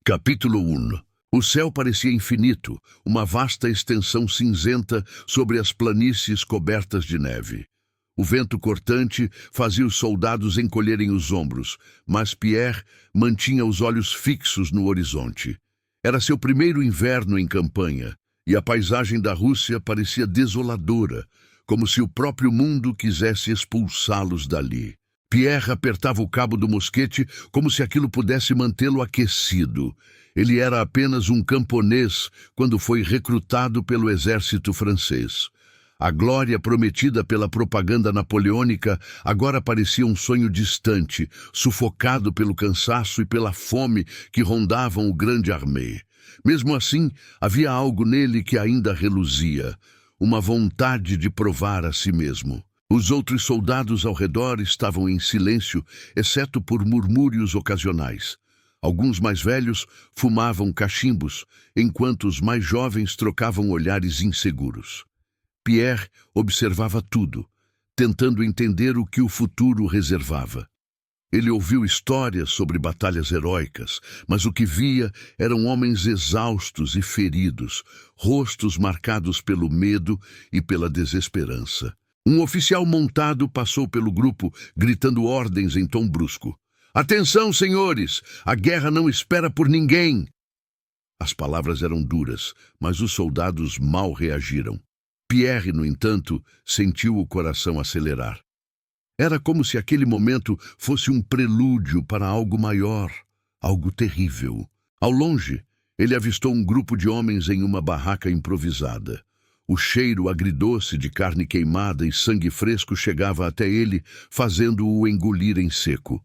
Capítulo 1. O céu parecia infinito, uma vasta extensão cinzenta sobre as planícies cobertas de neve. O vento cortante fazia os soldados encolherem os ombros, mas Pierre mantinha os olhos fixos no horizonte. Era seu primeiro inverno em campanha, e a paisagem da Rússia parecia desoladora, como se o próprio mundo quisesse expulsá-los dali. Pierre apertava o cabo do mosquete como se aquilo pudesse mantê-lo aquecido. Ele era apenas um camponês quando foi recrutado pelo exército francês. A glória prometida pela propaganda napoleônica agora parecia um sonho distante, sufocado pelo cansaço e pela fome que rondavam o grande armée. Mesmo assim, havia algo nele que ainda reluzia, uma vontade de provar a si mesmo. Os outros soldados ao redor estavam em silêncio, exceto por murmúrios ocasionais. Alguns mais velhos fumavam cachimbos, enquanto os mais jovens trocavam olhares inseguros. Pierre observava tudo, tentando entender o que o futuro reservava. Ele ouviu histórias sobre batalhas heróicas, mas o que via eram homens exaustos e feridos, rostos marcados pelo medo e pela desesperança. Um oficial montado passou pelo grupo, gritando ordens em tom brusco. "Atenção, senhores! A guerra não espera por ninguém!" As palavras eram duras, mas os soldados mal reagiram. Pierre, no entanto, sentiu o coração acelerar. Era como se aquele momento fosse um prelúdio para algo maior, algo terrível. Ao longe, ele avistou um grupo de homens em uma barraca improvisada. O cheiro agridoce de carne queimada e sangue fresco chegava até ele, fazendo-o engolir em seco.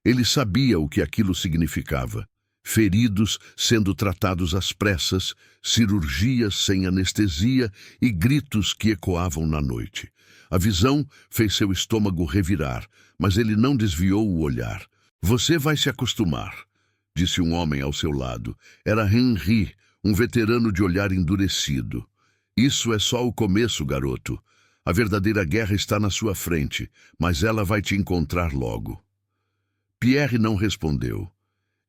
Ele sabia o que aquilo significava. Feridos sendo tratados às pressas, cirurgias sem anestesia e gritos que ecoavam na noite. A visão fez seu estômago revirar, mas ele não desviou o olhar. "Você vai se acostumar", disse um homem ao seu lado. Era Henri, um veterano de olhar endurecido. "Isso é só o começo, garoto. A verdadeira guerra está na sua frente, mas ela vai te encontrar logo." Pierre não respondeu.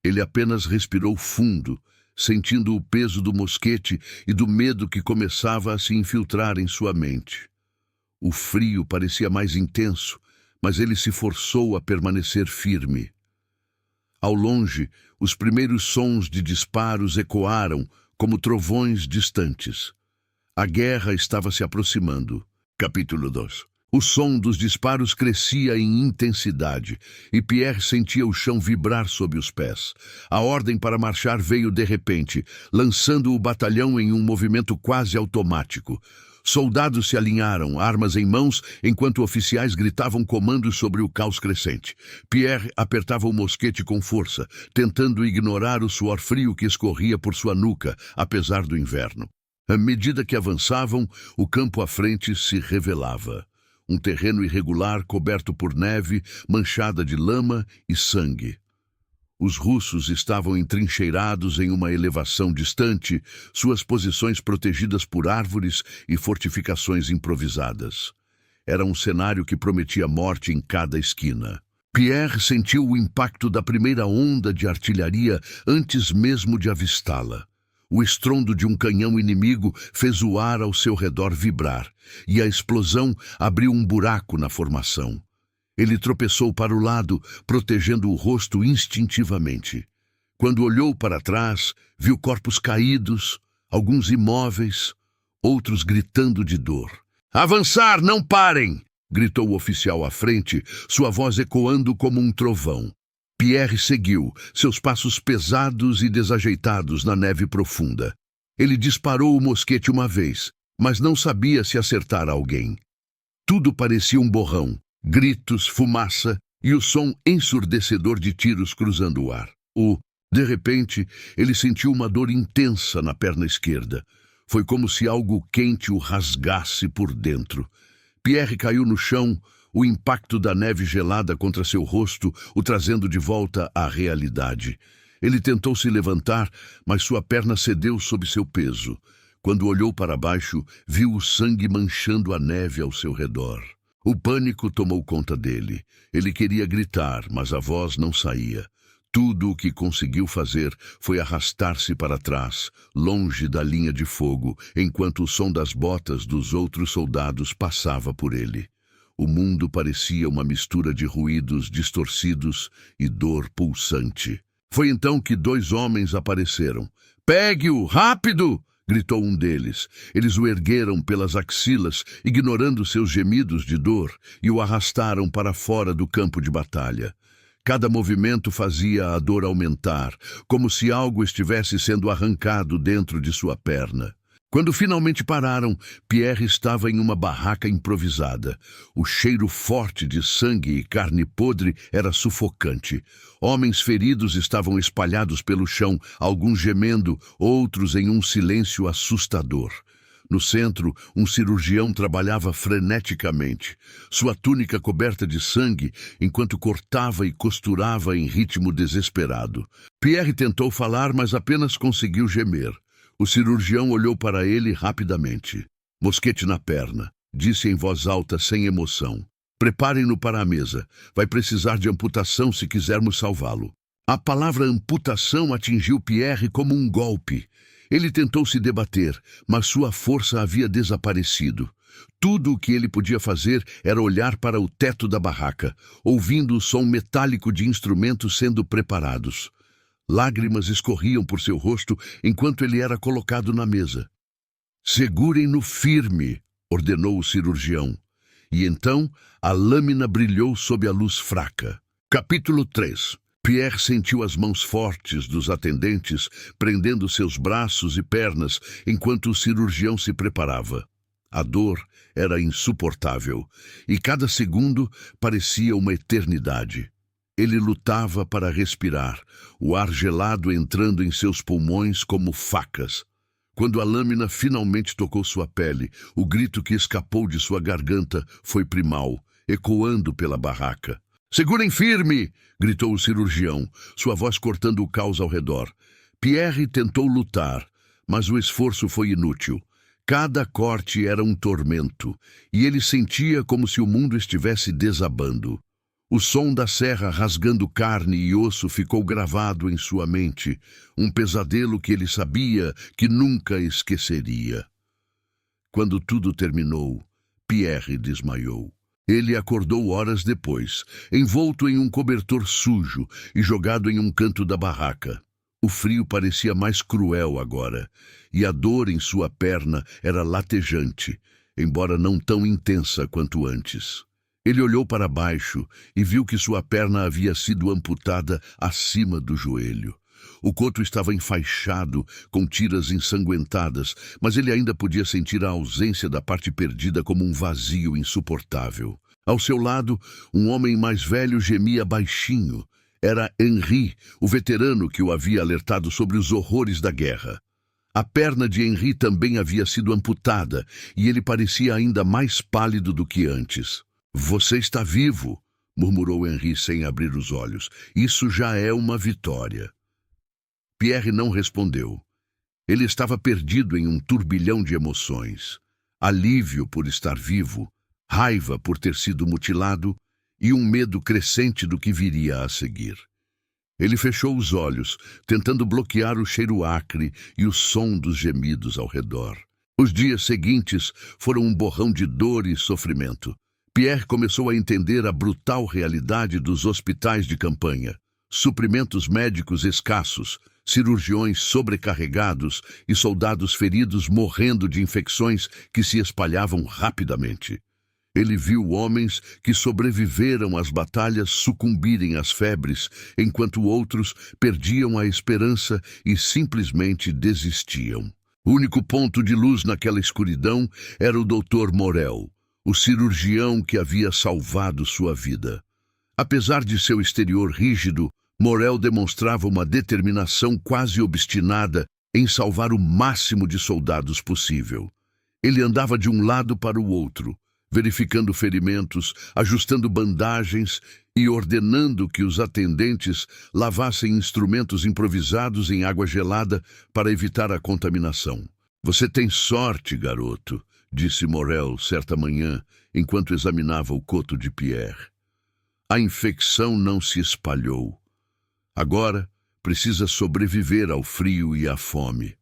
Ele apenas respirou fundo, sentindo o peso do mosquete e do medo que começava a se infiltrar em sua mente. O frio parecia mais intenso, mas ele se forçou a permanecer firme. Ao longe, os primeiros sons de disparos ecoaram como trovões distantes. A guerra estava se aproximando. Capítulo 2. O som dos disparos crescia em intensidade, e Pierre sentia o chão vibrar sob os pés. A ordem para marchar veio de repente, lançando o batalhão em um movimento quase automático. Soldados se alinharam, armas em mãos, enquanto oficiais gritavam comandos sobre o caos crescente. Pierre apertava o mosquete com força, tentando ignorar o suor frio que escorria por sua nuca, apesar do inverno. À medida que avançavam, o campo à frente se revelava. Um terreno irregular coberto por neve, manchada de lama e sangue. Os russos estavam entrincheirados em uma elevação distante, suas posições protegidas por árvores e fortificações improvisadas. Era um cenário que prometia morte em cada esquina. Pierre sentiu o impacto da primeira onda de artilharia antes mesmo de avistá-la. O estrondo de um canhão inimigo fez o ar ao seu redor vibrar, e a explosão abriu um buraco na formação. Ele tropeçou para o lado, protegendo o rosto instintivamente. Quando olhou para trás, viu corpos caídos, alguns imóveis, outros gritando de dor. "Avançar, não parem!" gritou o oficial à frente, sua voz ecoando como um trovão. Pierre seguiu, seus passos pesados e desajeitados na neve profunda. Ele disparou o mosquete uma vez, mas não sabia se acertar alguém. Tudo parecia um borrão, gritos, fumaça e o som ensurdecedor de tiros cruzando o ar. De repente, ele sentiu uma dor intensa na perna esquerda. Foi como se algo quente o rasgasse por dentro. Pierre caiu no chão, o impacto da neve gelada contra seu rosto o trazendo de volta à realidade. Ele tentou se levantar, mas sua perna cedeu sob seu peso. Quando olhou para baixo, viu o sangue manchando a neve ao seu redor. O pânico tomou conta dele. Ele queria gritar, mas a voz não saía. Tudo o que conseguiu fazer foi arrastar-se para trás, longe da linha de fogo, enquanto o som das botas dos outros soldados passava por ele. O mundo parecia uma mistura de ruídos distorcidos e dor pulsante. Foi então que 2 homens apareceram. "Pegue-o, rápido!" gritou um deles. Eles o ergueram pelas axilas, ignorando seus gemidos de dor, e o arrastaram para fora do campo de batalha. Cada movimento fazia a dor aumentar, como se algo estivesse sendo arrancado dentro de sua perna. Quando finalmente pararam, Pierre estava em uma barraca improvisada. O cheiro forte de sangue e carne podre era sufocante. Homens feridos estavam espalhados pelo chão, alguns gemendo, outros em um silêncio assustador. No centro, um cirurgião trabalhava freneticamente, sua túnica coberta de sangue, enquanto cortava e costurava em ritmo desesperado. Pierre tentou falar, mas apenas conseguiu gemer. O cirurgião olhou para ele rapidamente. "Mosquete na perna", disse em voz alta, sem emoção. "Preparem-no para a mesa. Vai precisar de amputação se quisermos salvá-lo." A palavra amputação atingiu Pierre como um golpe. Ele tentou se debater, mas sua força havia desaparecido. Tudo o que ele podia fazer era olhar para o teto da barraca, ouvindo o som metálico de instrumentos sendo preparados. Lágrimas escorriam por seu rosto enquanto ele era colocado na mesa. "Segurem-no firme", ordenou o cirurgião. E então a lâmina brilhou sob a luz fraca. Capítulo 3. Pierre sentiu as mãos fortes dos atendentes prendendo seus braços e pernas enquanto o cirurgião se preparava. A dor era insuportável e cada segundo parecia uma eternidade. Ele lutava para respirar, o ar gelado entrando em seus pulmões como facas. Quando a lâmina finalmente tocou sua pele, o grito que escapou de sua garganta foi primal, ecoando pela barraca. "Segurem firme!" gritou o cirurgião, sua voz cortando o caos ao redor. Pierre tentou lutar, mas o esforço foi inútil. Cada corte era um tormento, e ele sentia como se o mundo estivesse desabando. O som da serra rasgando carne e osso ficou gravado em sua mente, um pesadelo que ele sabia que nunca esqueceria. Quando tudo terminou, Pierre desmaiou. Ele acordou horas depois, envolto em um cobertor sujo e jogado em um canto da barraca. O frio parecia mais cruel agora, e a dor em sua perna era latejante, embora não tão intensa quanto antes. Ele olhou para baixo e viu que sua perna havia sido amputada acima do joelho. O coto estava enfaixado, com tiras ensanguentadas, mas ele ainda podia sentir a ausência da parte perdida como um vazio insuportável. Ao seu lado, um homem mais velho gemia baixinho. Era Henri, o veterano que o havia alertado sobre os horrores da guerra. A perna de Henri também havia sido amputada, e ele parecia ainda mais pálido do que antes. "Você está vivo", murmurou Henri sem abrir os olhos. "Isso já é uma vitória." Pierre não respondeu. Ele estava perdido em um turbilhão de emoções. Alívio por estar vivo, raiva por ter sido mutilado e um medo crescente do que viria a seguir. Ele fechou os olhos, tentando bloquear o cheiro acre e o som dos gemidos ao redor. Os dias seguintes foram um borrão de dor e sofrimento. Pierre começou a entender a brutal realidade dos hospitais de campanha. Suprimentos médicos escassos, cirurgiões sobrecarregados e soldados feridos morrendo de infecções que se espalhavam rapidamente. Ele viu homens que sobreviveram às batalhas sucumbirem às febres, enquanto outros perdiam a esperança e simplesmente desistiam. O único ponto de luz naquela escuridão era o Dr. Morel, o cirurgião que havia salvado sua vida. Apesar de seu exterior rígido, Morel demonstrava uma determinação quase obstinada em salvar o máximo de soldados possível. Ele andava de um lado para o outro, verificando ferimentos, ajustando bandagens e ordenando que os atendentes lavassem instrumentos improvisados em água gelada para evitar a contaminação. "Você tem sorte, garoto", disse Morel certa manhã, enquanto examinava o coto de Pierre. "A infecção não se espalhou. Agora, precisa sobreviver ao frio e à fome.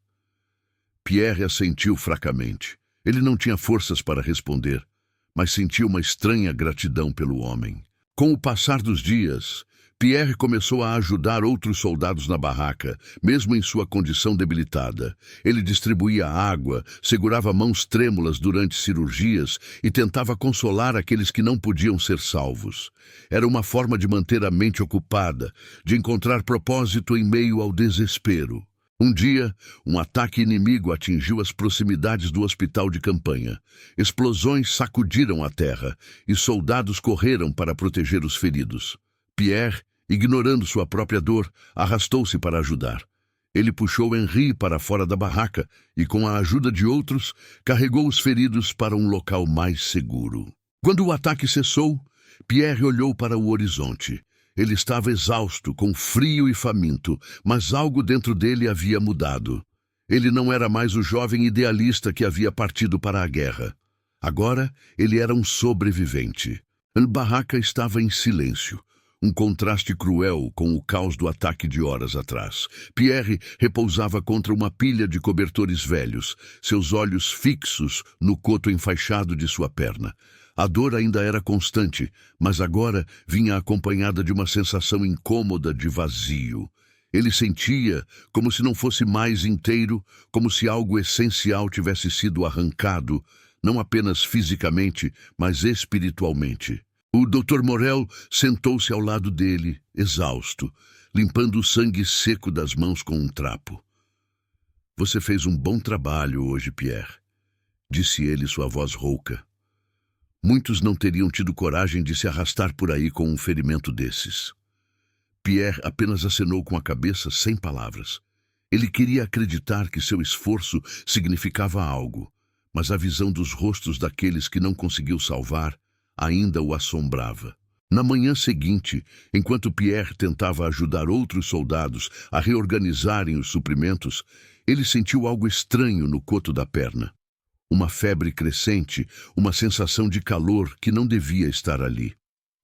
Pierre assentiu fracamente. Ele não tinha forças para responder, mas sentiu uma estranha gratidão pelo homem. Com o passar dos dias, Pierre começou a ajudar outros soldados na barraca, mesmo em sua condição debilitada. Ele distribuía água, segurava mãos trêmulas durante cirurgias e tentava consolar aqueles que não podiam ser salvos. Era uma forma de manter a mente ocupada, de encontrar propósito em meio ao desespero. Um dia, um ataque inimigo atingiu as proximidades do hospital de campanha. Explosões sacudiram a terra e soldados correram para proteger os feridos. Pierre, ignorando sua própria dor, arrastou-se para ajudar. Ele puxou Henri para fora da barraca e, com a ajuda de outros, carregou os feridos para um local mais seguro. Quando o ataque cessou, Pierre olhou para o horizonte. Ele estava exausto, com frio e faminto, mas algo dentro dele havia mudado. Ele não era mais o jovem idealista que havia partido para a guerra. Agora, ele era um sobrevivente. A barraca estava em silêncio. Um contraste cruel com o caos do ataque de horas atrás. Pierre repousava contra uma pilha de cobertores velhos, seus olhos fixos no coto enfaixado de sua perna. A dor ainda era constante, mas agora vinha acompanhada de uma sensação incômoda de vazio. Ele sentia como se não fosse mais inteiro, como se algo essencial tivesse sido arrancado, não apenas fisicamente, mas espiritualmente. O Dr. Morel sentou-se ao lado dele, exausto, limpando o sangue seco das mãos com um trapo. "Você fez um bom trabalho hoje, Pierre", disse ele, sua voz rouca. Muitos não teriam tido coragem de se arrastar por aí com um ferimento desses. Pierre apenas acenou com a cabeça, sem palavras. Ele queria acreditar que seu esforço significava algo, mas a visão dos rostos daqueles que não conseguiu salvar ainda o assombrava. Na manhã seguinte, enquanto Pierre tentava ajudar outros soldados a reorganizarem os suprimentos, ele sentiu algo estranho no coto da perna. Uma febre crescente, uma sensação de calor que não devia estar ali.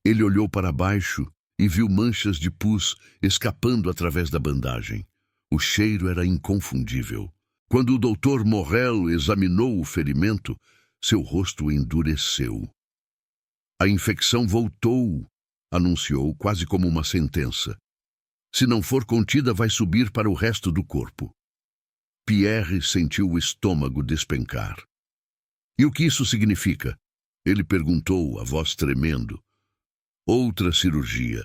Ele olhou para baixo e viu manchas de pus escapando através da bandagem. O cheiro era inconfundível. Quando o Dr. Morel examinou o ferimento, seu rosto endureceu. "A infecção voltou", anunciou, quase como uma sentença. "Se não for contida, vai subir para o resto do corpo." Pierre sentiu o estômago despencar. "E o que isso significa?" ele perguntou, a voz tremendo. "Outra cirurgia",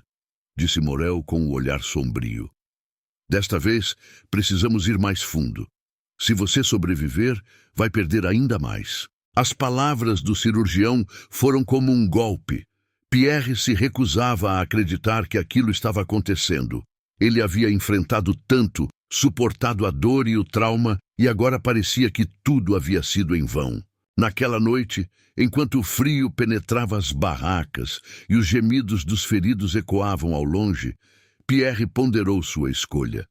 disse Morel com o olhar sombrio. "Desta vez, precisamos ir mais fundo. Se você sobreviver, vai perder ainda mais." As palavras do cirurgião foram como um golpe. Pierre se recusava a acreditar que aquilo estava acontecendo. Ele havia enfrentado tanto, suportado a dor e o trauma, e agora parecia que tudo havia sido em vão. Naquela noite, enquanto o frio penetrava as barracas e os gemidos dos feridos ecoavam ao longe, Pierre ponderou sua escolha.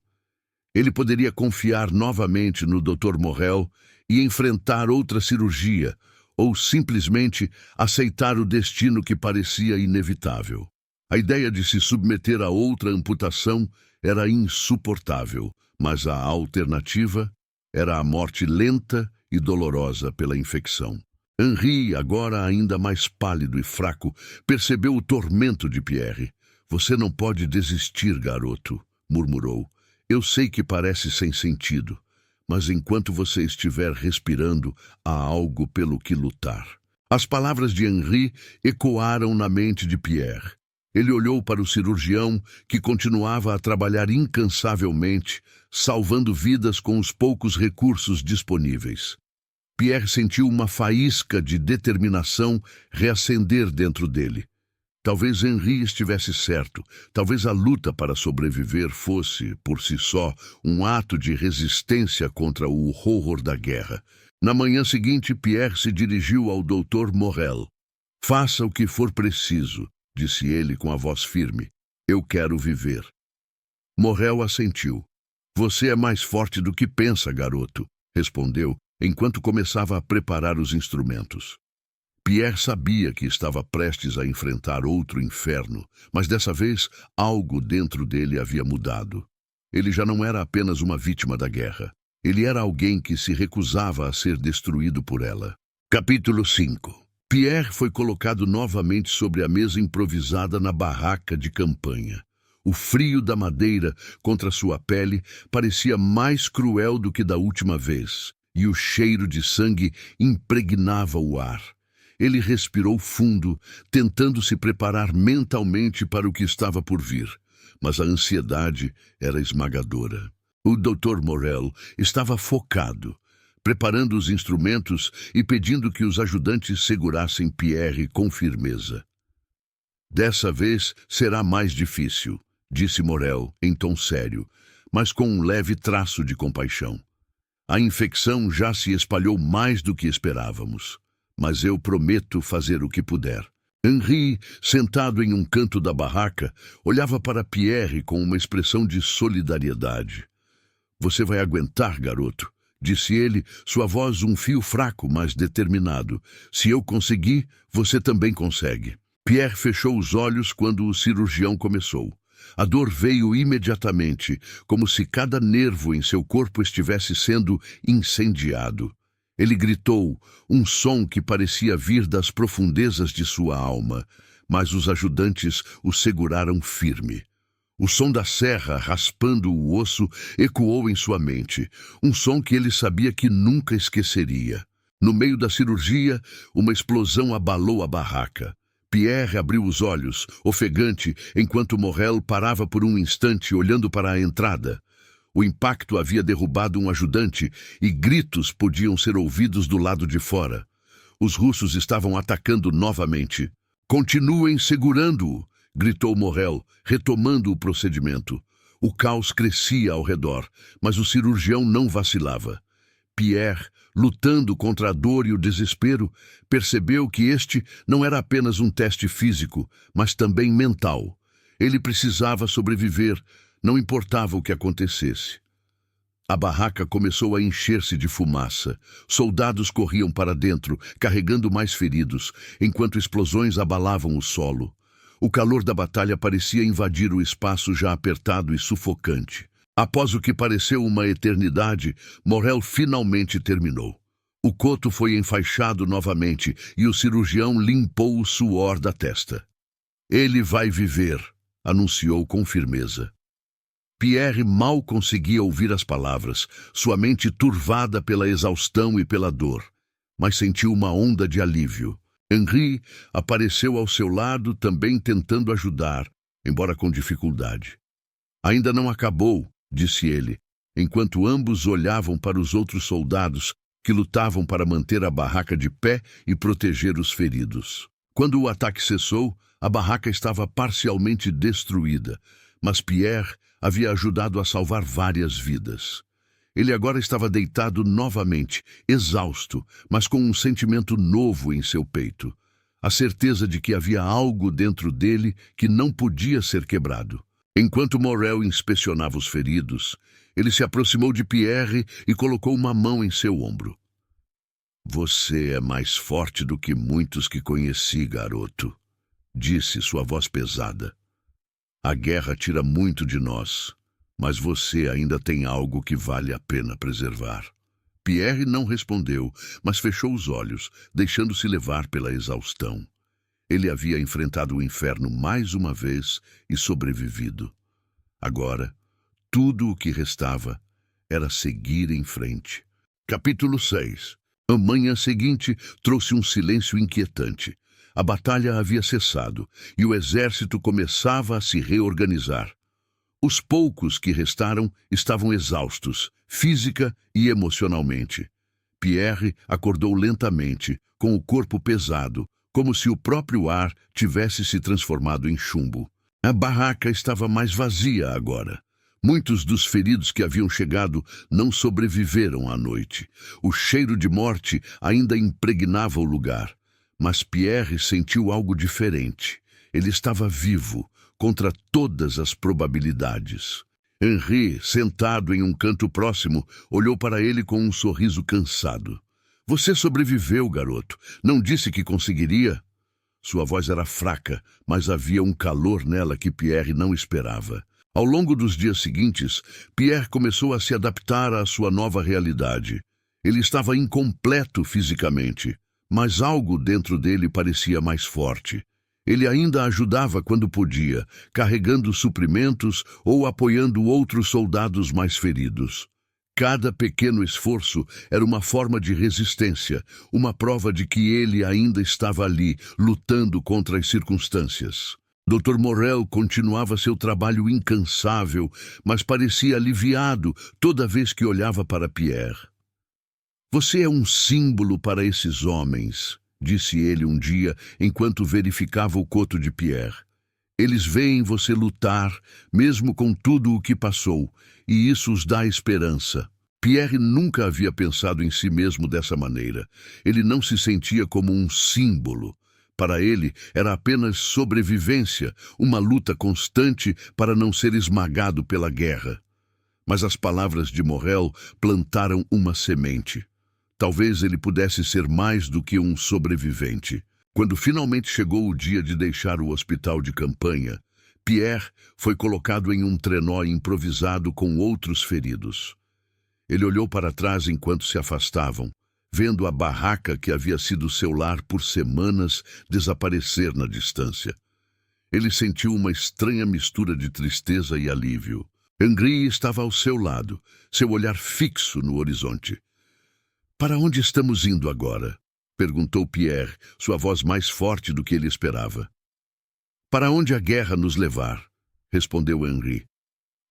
Ele poderia confiar novamente no Dr. Morel e enfrentar outra cirurgia, ou simplesmente aceitar o destino que parecia inevitável. A ideia de se submeter a outra amputação era insuportável, mas a alternativa era a morte lenta e dolorosa pela infecção. Henri, agora ainda mais pálido e fraco, percebeu o tormento de Pierre. "Você não pode desistir, garoto", murmurou. "Eu sei que parece sem sentido, mas enquanto você estiver respirando, há algo pelo que lutar." As palavras de Henri ecoaram na mente de Pierre. Ele olhou para o cirurgião, que continuava a trabalhar incansavelmente, salvando vidas com os poucos recursos disponíveis. Pierre sentiu uma faísca de determinação reacender dentro dele. Talvez Henri estivesse certo. Talvez a luta para sobreviver fosse, por si só, um ato de resistência contra o horror da guerra. Na manhã seguinte, Pierre se dirigiu ao Dr. Morel. "Faça o que for preciso", disse ele com a voz firme. "Eu quero viver." Morel assentiu. "Você é mais forte do que pensa, garoto", respondeu, enquanto começava a preparar os instrumentos. Pierre sabia que estava prestes a enfrentar outro inferno, mas dessa vez algo dentro dele havia mudado. Ele já não era apenas uma vítima da guerra. Ele era alguém que se recusava a ser destruído por ela. Capítulo 5. Pierre foi colocado novamente sobre a mesa improvisada na barraca de campanha. O frio da madeira contra sua pele parecia mais cruel do que da última vez, e o cheiro de sangue impregnava o ar. Ele respirou fundo, tentando se preparar mentalmente para o que estava por vir, mas a ansiedade era esmagadora. O Dr. Morel estava focado, preparando os instrumentos e pedindo que os ajudantes segurassem Pierre com firmeza. Dessa vez será mais difícil, disse Morel em tom sério, mas com um leve traço de compaixão. A infecção já se espalhou mais do que esperávamos, mas eu prometo fazer o que puder. Henri, sentado em um canto da barraca, olhava para Pierre com uma expressão de solidariedade. Você vai aguentar, garoto, disse ele, sua voz um fio fraco, mas determinado. Se eu conseguir, você também consegue. Pierre fechou os olhos quando o cirurgião começou. A dor veio imediatamente, como se cada nervo em seu corpo estivesse sendo incendiado. Ele gritou, um som que parecia vir das profundezas de sua alma, mas os ajudantes o seguraram firme. O som da serra raspando o osso ecoou em sua mente, um som que ele sabia que nunca esqueceria. No meio da cirurgia, uma explosão abalou a barraca. Pierre abriu os olhos, ofegante, enquanto Morel parava por um instante olhando para a entrada. O impacto havia derrubado um ajudante e gritos podiam ser ouvidos do lado de fora. Os russos estavam atacando novamente. Continuem segurando-o, gritou Morel, retomando o procedimento. O caos crescia ao redor, mas o cirurgião não vacilava. Pierre, lutando contra a dor e o desespero, percebeu que este não era apenas um teste físico, mas também mental. Ele precisava sobreviver, não importava o que acontecesse. A barraca começou a encher-se de fumaça. Soldados corriam para dentro, carregando mais feridos, enquanto explosões abalavam o solo. O calor da batalha parecia invadir o espaço já apertado e sufocante. Após o que pareceu uma eternidade, Morel finalmente terminou. O coto foi enfaixado novamente e o cirurgião limpou o suor da testa. Ele vai viver, anunciou com firmeza. Pierre mal conseguia ouvir as palavras, sua mente turvada pela exaustão e pela dor, mas sentiu uma onda de alívio. Henri apareceu ao seu lado, também tentando ajudar, embora com dificuldade. Ainda não acabou, disse ele, enquanto ambos olhavam para os outros soldados que lutavam para manter a barraca de pé e proteger os feridos. Quando o ataque cessou, a barraca estava parcialmente destruída, mas Pierre havia ajudado a salvar várias vidas. Ele agora estava deitado novamente, exausto, mas com um sentimento novo em seu peito. A certeza de que havia algo dentro dele que não podia ser quebrado. Enquanto Morel inspecionava os feridos, ele se aproximou de Pierre e colocou uma mão em seu ombro. Você é mais forte do que muitos que conheci, garoto, disse sua voz pesada. A guerra tira muito de nós, mas você ainda tem algo que vale a pena preservar. Pierre não respondeu, mas fechou os olhos, deixando-se levar pela exaustão. Ele havia enfrentado o inferno mais uma vez e sobrevivido. Agora, tudo o que restava era seguir em frente. Capítulo 6. A manhã seguinte trouxe um silêncio inquietante. A batalha havia cessado e o exército começava a se reorganizar. Os poucos que restaram estavam exaustos, física e emocionalmente. Pierre acordou lentamente, com o corpo pesado, como se o próprio ar tivesse se transformado em chumbo. A barraca estava mais vazia agora. Muitos dos feridos que haviam chegado não sobreviveram à noite. O cheiro de morte ainda impregnava o lugar. Mas Pierre sentiu algo diferente. Ele estava vivo, contra todas as probabilidades. Henri, sentado em um canto próximo, olhou para ele com um sorriso cansado. Você sobreviveu, garoto. Não disse que conseguiria? Sua voz era fraca, mas havia um calor nela que Pierre não esperava. Ao longo dos dias seguintes, Pierre começou a se adaptar à sua nova realidade. Ele estava incompleto fisicamente, mas algo dentro dele parecia mais forte. Ele ainda ajudava quando podia, carregando suprimentos ou apoiando outros soldados mais feridos. Cada pequeno esforço era uma forma de resistência, uma prova de que ele ainda estava ali, lutando contra as circunstâncias. Dr. Morrel continuava seu trabalho incansável, mas parecia aliviado toda vez que olhava para Pierre. Você é um símbolo para esses homens, disse ele um dia enquanto verificava o coto de Pierre. Eles veem você lutar, mesmo com tudo o que passou, e isso os dá esperança. Pierre nunca havia pensado em si mesmo dessa maneira. Ele não se sentia como um símbolo. Para ele, era apenas sobrevivência, uma luta constante para não ser esmagado pela guerra. Mas as palavras de Morrel plantaram uma semente. Talvez ele pudesse ser mais do que um sobrevivente. Quando finalmente chegou o dia de deixar o hospital de campanha, Pierre foi colocado em um trenó improvisado com outros feridos. Ele olhou para trás enquanto se afastavam, vendo a barraca que havia sido seu lar por semanas desaparecer na distância. Ele sentiu uma estranha mistura de tristeza e alívio. Henri estava ao seu lado, seu olhar fixo no horizonte. "Para onde estamos indo agora?" perguntou Pierre, sua voz mais forte do que ele esperava. "Para onde a guerra nos levar?" respondeu Henri.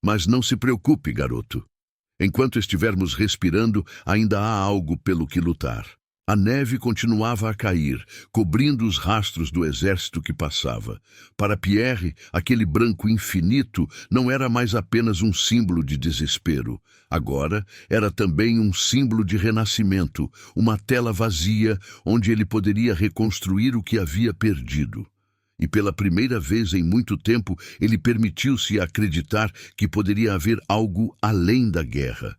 "Mas não se preocupe, garoto. Enquanto estivermos respirando, ainda há algo pelo que lutar." A neve continuava a cair, cobrindo os rastros do exército que passava. Para Pierre, aquele branco infinito não era mais apenas um símbolo de desespero. Agora, era também um símbolo de renascimento, uma tela vazia onde ele poderia reconstruir o que havia perdido. E pela primeira vez em muito tempo, ele permitiu-se acreditar que poderia haver algo além da guerra.